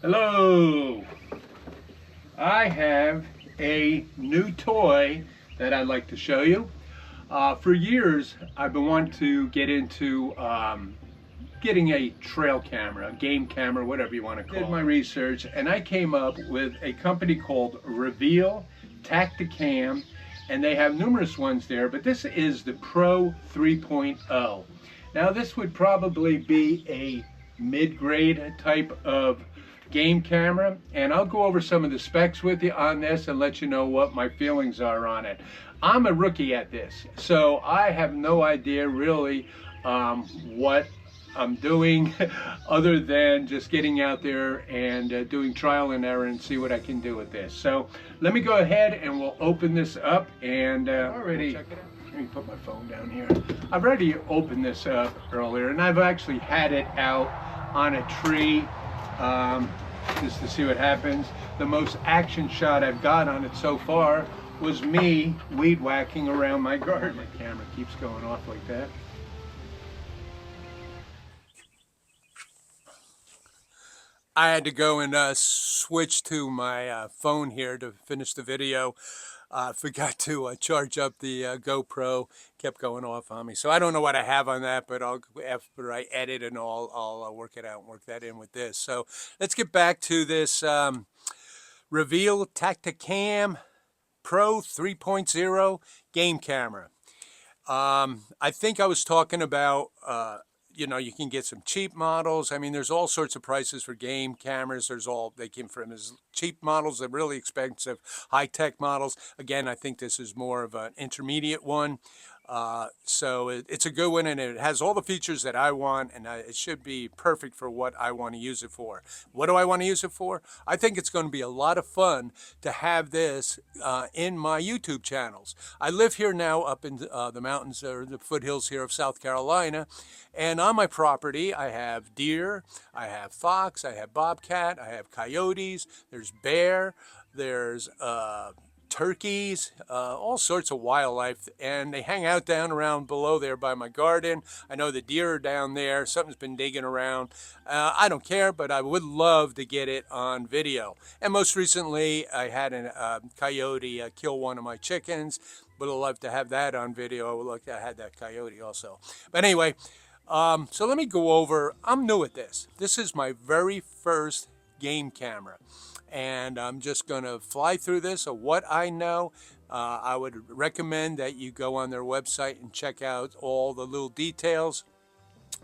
Hello! I have a new toy that I'd like to show you. For years, I've been wanting to get into getting a trail camera, a game camera, whatever you want to call it. I did my research and I came up with a company called Reveal Tactacam, and they have numerous ones there, but this is the Pro 3.0. Now this would probably be a mid-grade type of game camera, and I'll go over some of the specs with you on this and let you know what my feelings are on it. I'm a rookie at this, so I have no idea really what I'm doing other than just getting out there and doing trial and error and see what I can do with this. So let me go ahead and we'll open this up, and already check it out. Let me put my phone down here. I've already opened this up earlier, and I've actually had it out on a tree just to see what happens. The most action shot I've got on it so far was me weed whacking around my garden. My camera keeps going off like that. I had to go and switch to my phone here to finish the video. Forgot to charge up the GoPro. Kept going off on me. So I don't know what I have on that, but after I edit and all, I'll work it out and work that in with this. So let's get back to this Reveal Tactacam Pro 3.0 game camera. I think I was talking about you know, you can get some cheap models. I mean, there's all sorts of prices for game cameras. They came from as cheap models, they're really expensive, high-tech models. Again, I think this is more of an intermediate one. So it's a good one, and it has all the features that I want, and it should be perfect for what I want to use it for. What do I want to use it for? I think it's going to be a lot of fun to have this in my YouTube channels. I live here now up in the mountains or the foothills here of South Carolina, and on my property I have deer, I have fox, I have bobcat, I have coyotes, there's bear, there's turkeys, all sorts of wildlife, and they hang out down around below there by my garden. I know the deer are down there. Something's been digging around. I don't care, but I would love to get it on video. And most recently, I had a coyote kill one of my chickens. Would have loved to have that on video. Look, I had that coyote also. But anyway, so let me go over. I'm new at this. This is my very first game camera, and I'm just going to fly through this of what I know. I would recommend that you go on their website and check out all the little details.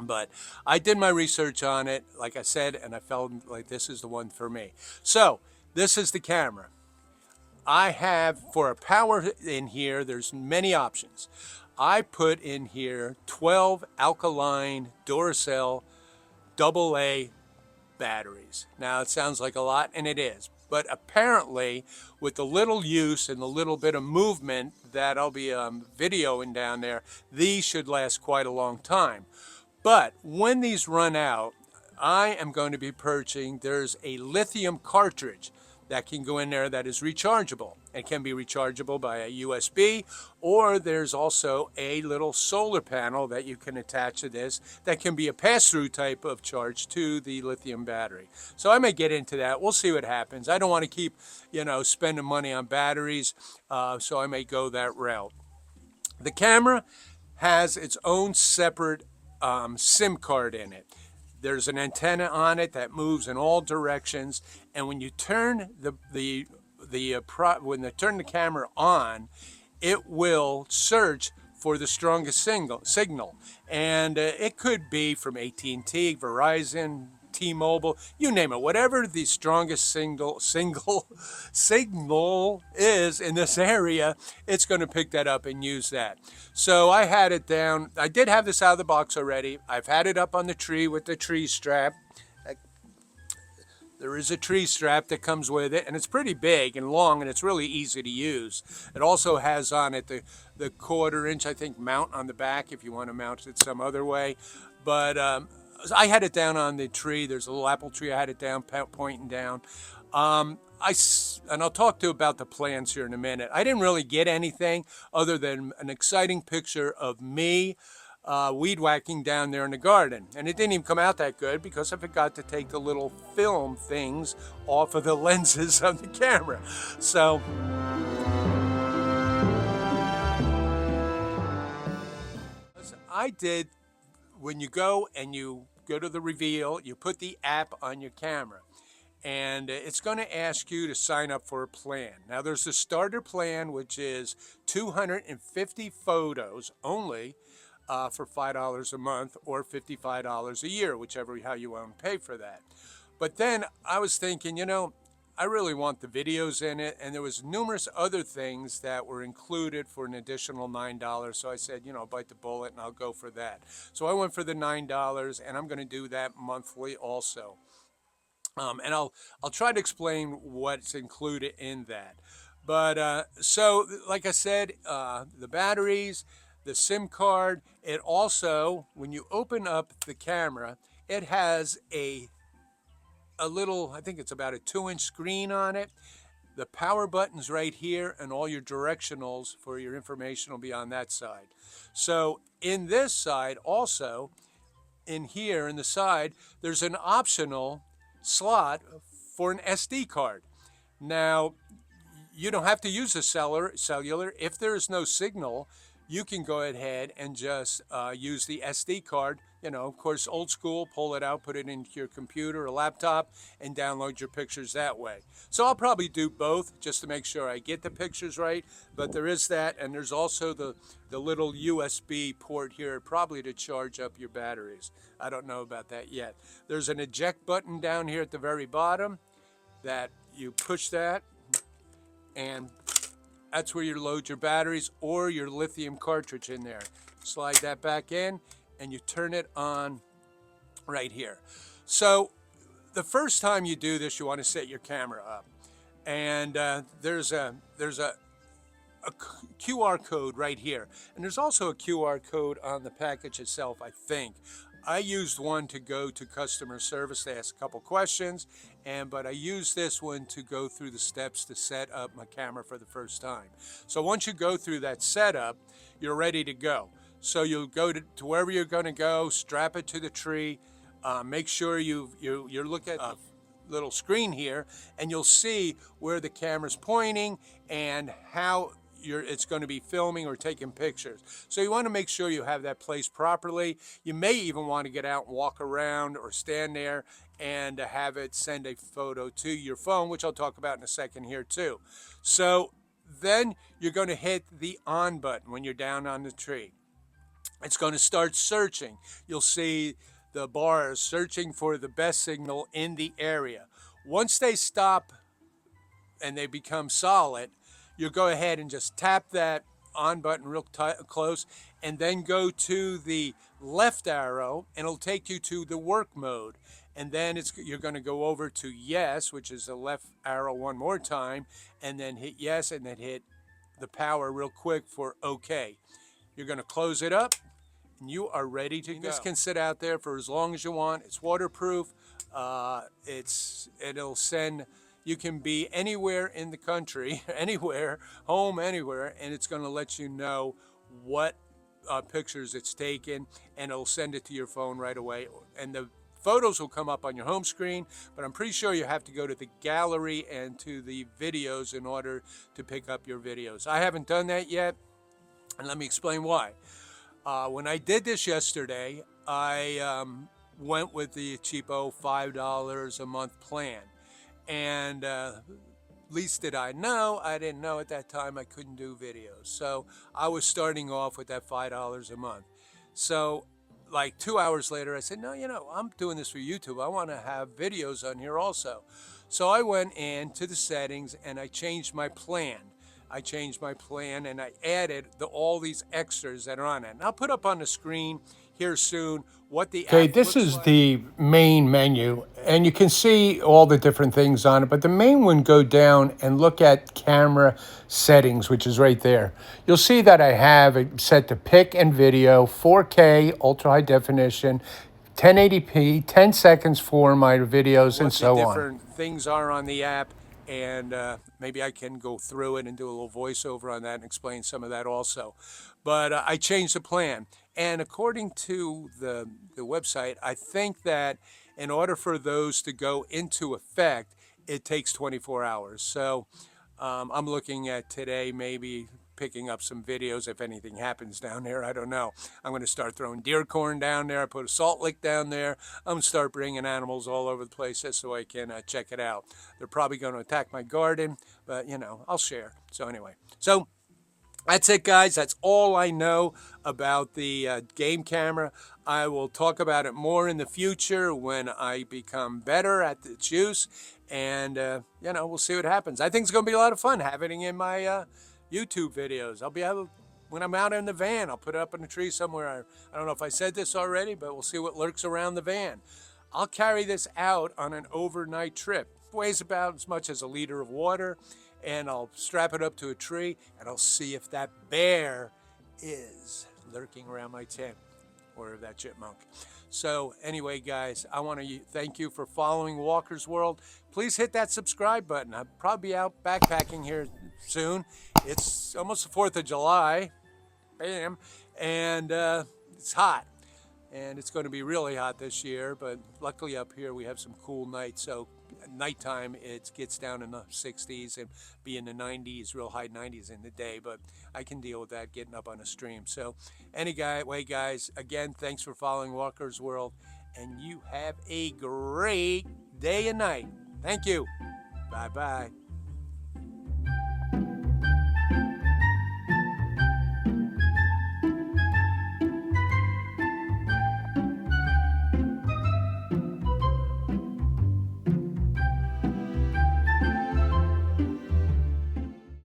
But I did my research on it, like I said, and I felt like this is the one for me. So this is the camera. I have, for a power in here, there's many options. I put in here 12 alkaline Duracell AA batteries. Now it sounds like a lot, and it is, but apparently with the little use and the little bit of movement that I'll be videoing down there, these should last quite a long time. But when these run out, I am going to be purchasing, there's a lithium cartridge that can go in there that is rechargeable. It can be rechargeable by a USB, or there's also a little solar panel that you can attach to this that can be a pass-through type of charge to the lithium battery. So I may get into that. We'll see what happens. I don't want to keep, you know, spending money on batteries, so I may go that route. The camera has its own separate SIM card in it. There's an antenna on it that moves in all directions, and when you turn when they turn the camera on, it will search for the strongest signal, and it could be from AT&T, Verizon, T-Mobile, you name it, whatever the strongest signal is in this area, it's going to pick that up and use that. So I had it down. I did have this out of the box already. I've had it up on the tree with the tree strap. There is a tree strap that comes with it, and it's pretty big and long, and it's really easy to use. It also has on it the 1/4 inch, I think, mount on the back if you want to mount it some other way. But I had it down on the tree. There's a little apple tree. I had it down, pointing down. And I'll talk to you about the plans here in a minute. I didn't really get anything other than an exciting picture of me weed whacking down there in the garden. And it didn't even come out that good because I forgot to take the little film things off of the lenses of the camera. So I did, when you go to the Reveal, you put the app on your camera. And it's going to ask you to sign up for a plan. Now, there's a starter plan, which is 250 photos only for $5 a month or $55 a year, whichever how you want to pay for that. But then I was thinking, I really want the videos in it, and there was numerous other things that were included for an additional $9. So I said, bite the bullet and I'll go for that. So I went for the $9, and I'm going to do that monthly also. And I'll try to explain what's included in that. But so, like I said, the batteries, the SIM card. It also, when you open up the camera, it has a little, I think it's about a 2-inch screen on it. The power button's right here, and all your directionals for your information will be on that side. So in this side also, in here in the side, there's an optional slot for an SD card. Now, you don't have to use a cellular. If there is no signal, you can go ahead and just use the SD card. Of course, old school, pull it out, put it into your computer or laptop, and download your pictures that way. So I'll probably do both just to make sure I get the pictures right. But there is that, and there's also the little USB port here, probably to charge up your batteries. I don't know about that yet. There's an eject button down here at the very bottom that you push that, and that's where you load your batteries or your lithium cartridge in there. Slide that back in, and you turn it on right here. So the first time you do this, you want to set your camera up, and there's a QR code right here, and there's also a QR code on the package itself, I think. I used one to go to customer service to ask a couple questions, but I used this one to go through the steps to set up my camera for the first time. So once you go through that setup, you're ready to go. So you'll go to wherever you're going to go, strap it to the tree, make sure you look at the little screen here, and you'll see where the camera's pointing and how it's going to be filming or taking pictures. So you want to make sure you have that placed properly. You may even want to get out and walk around or stand there and have it send a photo to your phone, which I'll talk about in a second here too. So then you're going to hit the on button when you're down on the tree. It's going to start searching. You'll see the bars searching for the best signal in the area. Once they stop and they become solid, you'll go ahead and just tap that on button real close, and then go to the left arrow, and it'll take you to the work mode. And then you're going to go over to yes, which is the left arrow one more time, and then hit yes, and then hit the power real quick for OK. You're going to close it up, and you are ready to go. This can sit out there for as long as you want. It's waterproof. It'll send. You can be anywhere in the country, anywhere, home, anywhere, and it's going to let you know what pictures it's taken, and it'll send it to your phone right away. And the photos will come up on your home screen, but I'm pretty sure you have to go to the gallery and to the videos in order to pick up your videos. I haven't done that yet, and let me explain why. When I did this yesterday, I went with the cheapo $5 a month plan. And least did I know, I didn't know at that time I couldn't do videos. So I was starting off with that $5 a month. So like 2 hours later, I said, no, I'm doing this for YouTube. I want to have videos on here also. So I went into the settings and I changed my plan. And I added all these extras that are on it. And I'll put up on the screen here soon what the Okay, app this looks is like. the main menu, and you can see all the different things on it, but the main one, go down and look at camera settings, which is right there. You'll see that I have it set to pic and video, 4K, ultra high definition, 1080p, 10 seconds for my videos, and What the so on. different things are on the app, and maybe I can go through it and do a little voiceover on that and explain some of that also. But I changed the plan, And according to the website, I think that in order for those to go into effect, it takes 24 hours. So I'm looking at today maybe picking up some videos if anything happens down there. I don't know. I'm going to start throwing deer corn down there. I put a salt lick down there. I'm going to start bringing animals all over the place just so I can check it out. They're probably going to attack my garden, but I'll share. So anyway, so that's it, guys. That's all I know about the game camera. I will talk about it more in the future when I become better at its use. And, we'll see what happens. I think it's going to be a lot of fun having it in my YouTube videos. I'll be able, when I'm out in the van, I'll put it up in a tree somewhere. I don't know if I said this already, but we'll see what lurks around the van. I'll carry this out on an overnight trip. It weighs about as much as a liter of water, and I'll strap it up to a tree, and I'll see if that bear is lurking around my tent or that chipmunk. So anyway, guys, I want to thank you for following Walker's World. Please hit that subscribe button. I'll probably be out backpacking here soon. It's almost the 4th of July. Bam. And it's hot. And it's going to be really hot this year, but luckily up here we have some cool nights. So at nighttime it gets down in the 60s and be in the 90s, real high 90s in the day. But I can deal with that getting up on a stream. So anyway, guys, again, thanks for following Walker's World, and you have a great day and night. Thank you. Bye bye.